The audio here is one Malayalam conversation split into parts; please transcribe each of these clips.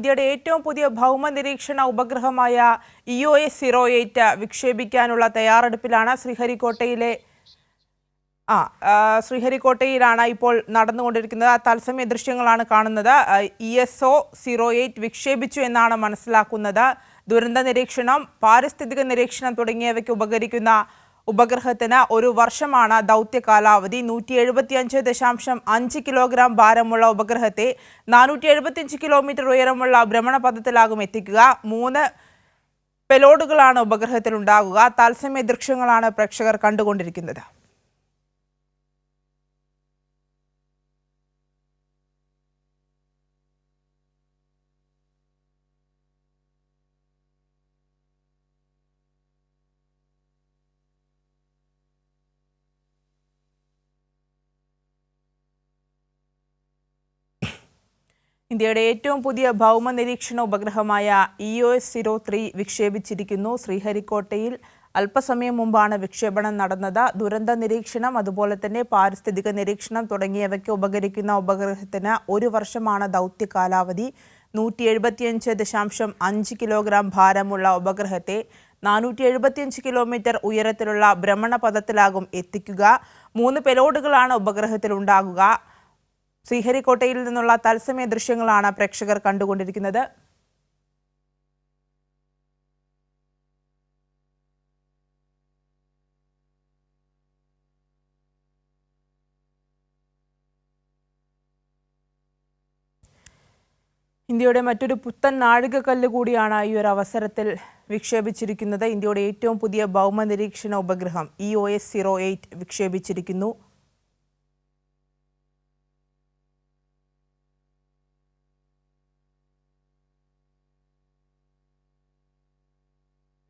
ഇന്ത്യയുടെ ഏറ്റവും പുതിയ ഭൗമ നിരീക്ഷണ ഉപഗ്രഹമായ EOS-08 വിക്ഷേപിക്കാനുള്ള തയ്യാറെടുപ്പിലാണ് ശ്രീഹരിക്കോട്ടയിലാണ് ഇപ്പോൾ നടന്നുകൊണ്ടിരിക്കുന്നത്. തത്സമയ ദൃശ്യങ്ങളാണ് കാണുന്നത്. EOS-08 വിക്ഷേപിച്ചു എന്നാണ് മനസ്സിലാക്കുന്നത്. ദുരന്ത നിരീക്ഷണം, പാരിസ്ഥിതിക നിരീക്ഷണം തുടങ്ങിയവയ്ക്ക് ഉപകരിക്കുന്ന ഉപഗ്രഹത്തിന് 1 വർഷമാണ് ദൗത്യ കാലാവധി. 175.5 കിലോഗ്രാം ഭാരമുള്ള ഉപഗ്രഹത്തെ 475 കിലോമീറ്റർ ഉയരമുള്ള ഭ്രമണപഥത്തിലാകും എത്തിക്കുക. 3 പെലോഡുകളാണ് ഉപഗ്രഹത്തിൽ ഉണ്ടാകുക. തത്സമയ ദൃശ്യങ്ങളാണ് പ്രേക്ഷകർ കണ്ടുകൊണ്ടിരിക്കുന്നത്. ഇന്ത്യയുടെ ഏറ്റവും പുതിയ ഭൗമ നിരീക്ഷണ ഉപഗ്രഹമായ EOS-03 വിക്ഷേപിച്ചിരിക്കുന്നു. ശ്രീഹരിക്കോട്ടയിൽ അല്പസമയം മുമ്പാണ് വിക്ഷേപണം നടന്നത്. ദുരന്ത നിരീക്ഷണം, അതുപോലെ തന്നെ പാരിസ്ഥിതിക നിരീക്ഷണം തുടങ്ങിയവയ്ക്ക് ഉപകരിക്കുന്ന ഉപഗ്രഹത്തിന് 1 വർഷമാണ് ദൗത്യ കാലാവധി. 175.5 കിലോഗ്രാം ഭാരമുള്ള ഉപഗ്രഹത്തെ 475 കിലോമീറ്റർ ഉയരത്തിലുള്ള ഭ്രമണപഥത്തിലാകും എത്തിക്കുക. 3 പെലോഡുകളാണ് ഉപഗ്രഹത്തിൽ ഉണ്ടാകുക. ശ്രീഹരിക്കോട്ടയിൽ നിന്നുള്ള തത്സമയ ദൃശ്യങ്ങളാണ് പ്രേക്ഷകർ കണ്ടുകൊണ്ടിരിക്കുന്നത്. ഇന്ത്യയുടെ മറ്റൊരു പുത്തൻ നാഴികക്കല്ല് കൂടിയാണ് ഈ ഒരു അവസരത്തിൽ വിക്ഷേപിച്ചിരിക്കുന്നത്. ഇന്ത്യയുടെ ഏറ്റവും പുതിയ ഭൗമ നിരീക്ഷണ ഉപഗ്രഹം EOS-08 വിക്ഷേപിച്ചിരിക്കുന്നു.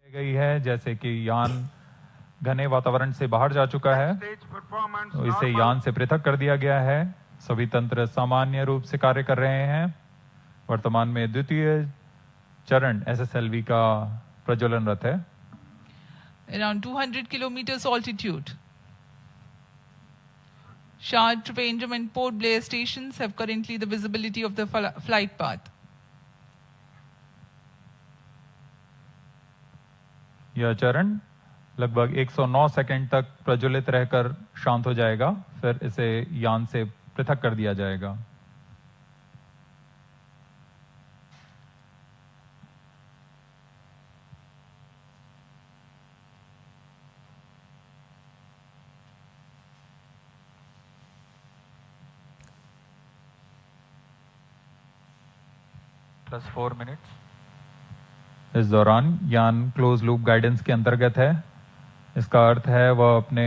गई है, जैसे कि यान घने वातावरण से बाहर जा चुका है, तो इसे यान से पृथक कर दिया गया है. सभी तंत्र सामान्य रूप से कार्य कर रहे हैं. वर्तमान में द्वितीय चरण SSLV का प्रज्वलनरत है. Around 200 kilometers altitude. Shah, Trivandrum and Port Blair stations have currently the visibility of the flight path. यह चरण लगभग 109 सेकंड तक प्रज्वलित रहकर शांत हो जाएगा. फिर इसे यान से पृथक कर दिया जाएगा. +4 मिनट. इस दौरान यान क्लोज लूप गाइडेंस के अंतर्गत है. इसका अर्थ है वह अपने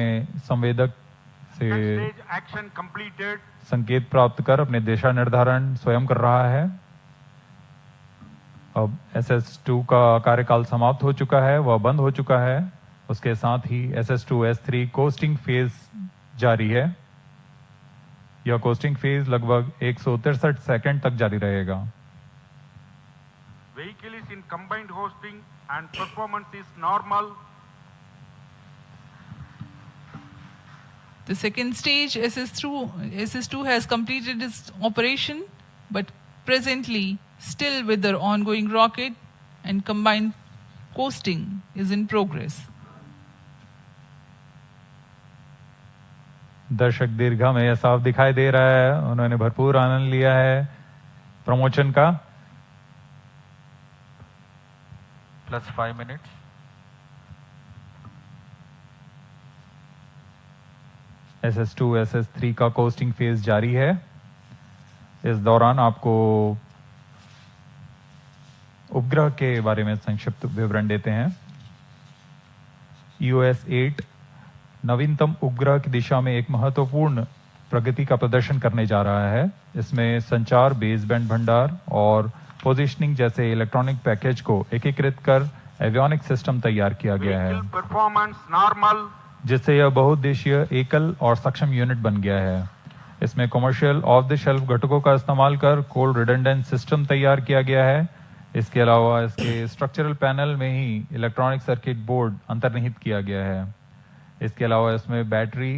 संवेदक से संकेत प्राप्त कर अपने दिशा निर्धारण स्वयं कर रहा है. अब SS2 का कार्यकाल समाप्त हो चुका है, वह बंद हो चुका है. उसके साथ ही SS2 S3 कोस्टिंग फेज जारी है. यह कोस्टिंग फेज लगभग 163 सेकंड तक जारी रहेगा. Vehicle is in combined hosting and performance is normal. The second stage SS2 has completed its operation, but presently still with the ongoing rocket and combined coasting is in progress. दर्शक दीर्घा में यह साफ दिखाई दे रहा है, उन्होंने भरपूर आनंद लिया है प्रमोशन का. +5 मिनट. SS2 SS3 का कोस्टिंग फेज जारी है. इस दौरान आपको उपग्रह के बारे में संक्षिप्त विवरण देते हैं. EOS-08 नवीनतम उपग्रह की दिशा में एक महत्वपूर्ण प्रगति का प्रदर्शन करने जा रहा है. इसमें संचार, बेसबैंड भंडार और पोजिशनिंग जैसे इलेक्ट्रॉनिक पैकेज को एकीकृत कर एवियोनिक सिस्टम तैयार किया गया है, जिससे यह बहुउद्देशीय एकल और सक्षम यूनिट बन गया है. इसमें कमर्शियल ऑफ द शेल्फ घटकों का इस्तेमाल कर कोल्ड रिडंडेंट सिस्टम तैयार किया गया है. इसके अलावा इसके स्ट्रक्चरल पैनल में ही इलेक्ट्रॉनिक सर्किट बोर्ड अंतर्निहित किया गया है. इसके अलावा इसमें battery,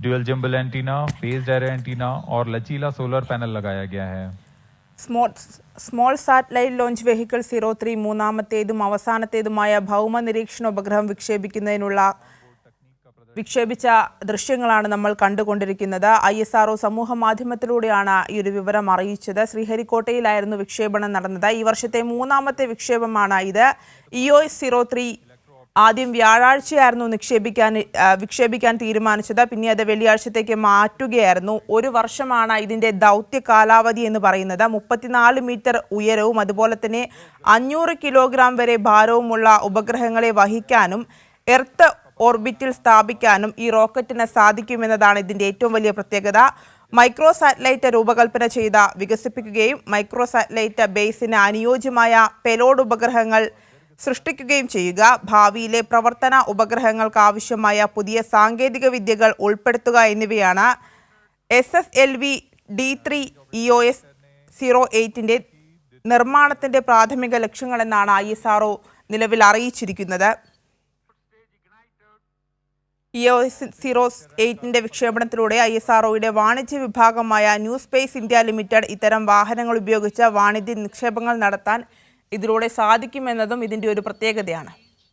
dual gimbal antenna, phased array antenna और लचीला सोलर पैनल लगाया गया है. സ്മോൾ സാറ്റലൈറ്റ് ലോഞ്ച് വെഹിക്കിൾ 03 മൂന്നാമത്തേതും അവസാനത്തേതുമായ ഭൗമ നിരീക്ഷണ ഉപഗ്രഹം വിക്ഷേപിച്ച ദൃശ്യങ്ങളാണ് നമ്മൾ കണ്ടുകൊണ്ടിരിക്കുന്നത്. ISRO സമൂഹ മാധ്യമത്തിലൂടെയാണ് ഈ ഒരു വിവരം അറിയിച്ചത്. ശ്രീഹരിക്കോട്ടയിലായിരുന്നു വിക്ഷേപണം നടന്നത്. ഈ വർഷത്തെ മൂന്നാമത്തെ വിക്ഷേപമാണ് ഇത്. EOS-03 ആദ്യം വ്യാഴാഴ്ചയായിരുന്നു വിക്ഷേപിക്കാൻ തീരുമാനിച്ചത്. പിന്നെ അത് വെള്ളിയാഴ്ചത്തേക്ക് മാറ്റുകയായിരുന്നു. ഒരു വർഷമാണ് ഇതിൻ്റെ ദൗത്യ കാലാവധി എന്ന് പറയുന്നത്. 34 മീറ്റർ ഉയരവും അതുപോലെ തന്നെ 500 കിലോഗ്രാം വരെ ഭാരവുമുള്ള ഉപഗ്രഹങ്ങളെ വഹിക്കാനും എർത്ത് ഓർബിറ്റിൽ സ്ഥാപിക്കാനും ഈ റോക്കറ്റിന് സാധിക്കുമെന്നതാണ് ഇതിൻ്റെ ഏറ്റവും വലിയ പ്രത്യേകത. മൈക്രോ സാറ്റലൈറ്റ് രൂപകൽപ്പന ചെയ്ത് വികസിപ്പിക്കുകയും മൈക്രോ സാറ്റലൈറ്റ് ബേസിന് അനുയോജ്യമായ പെലോഡ് ഉപഗ്രഹങ്ങൾ സൃഷ്ടിക്കുകയും ചെയ്യുക, ഭാവിയിലെ പ്രവർത്തന ഉപഗ്രഹങ്ങൾക്ക് ആവശ്യമായ പുതിയ സാങ്കേതിക വിദ്യകൾ ഉൾപ്പെടുത്തുക എന്നിവയാണ് SSLV D3 EOS-08 നിർമ്മാണത്തിൻ്റെ പ്രാഥമിക ലക്ഷ്യങ്ങളെന്നാണ് ISRO നിലവിൽ അറിയിച്ചിരിക്കുന്നത്. EOS-08 വിക്ഷേപണത്തിലൂടെ ISROയുടെ വാണിജ്യ വിഭാഗമായ ന്യൂ സ്പേസ് ഇന്ത്യ ലിമിറ്റഡ് ഇത്തരം വാഹനങ്ങൾ ഉപയോഗിച്ച് വാണിജ്യ നിക്ഷേപങ്ങൾ നടത്താൻ ഇതിലൂടെ സാധിക്കുമെന്നതും ഇതിൻ്റെ ഒരു പ്രത്യേകതയാണ്.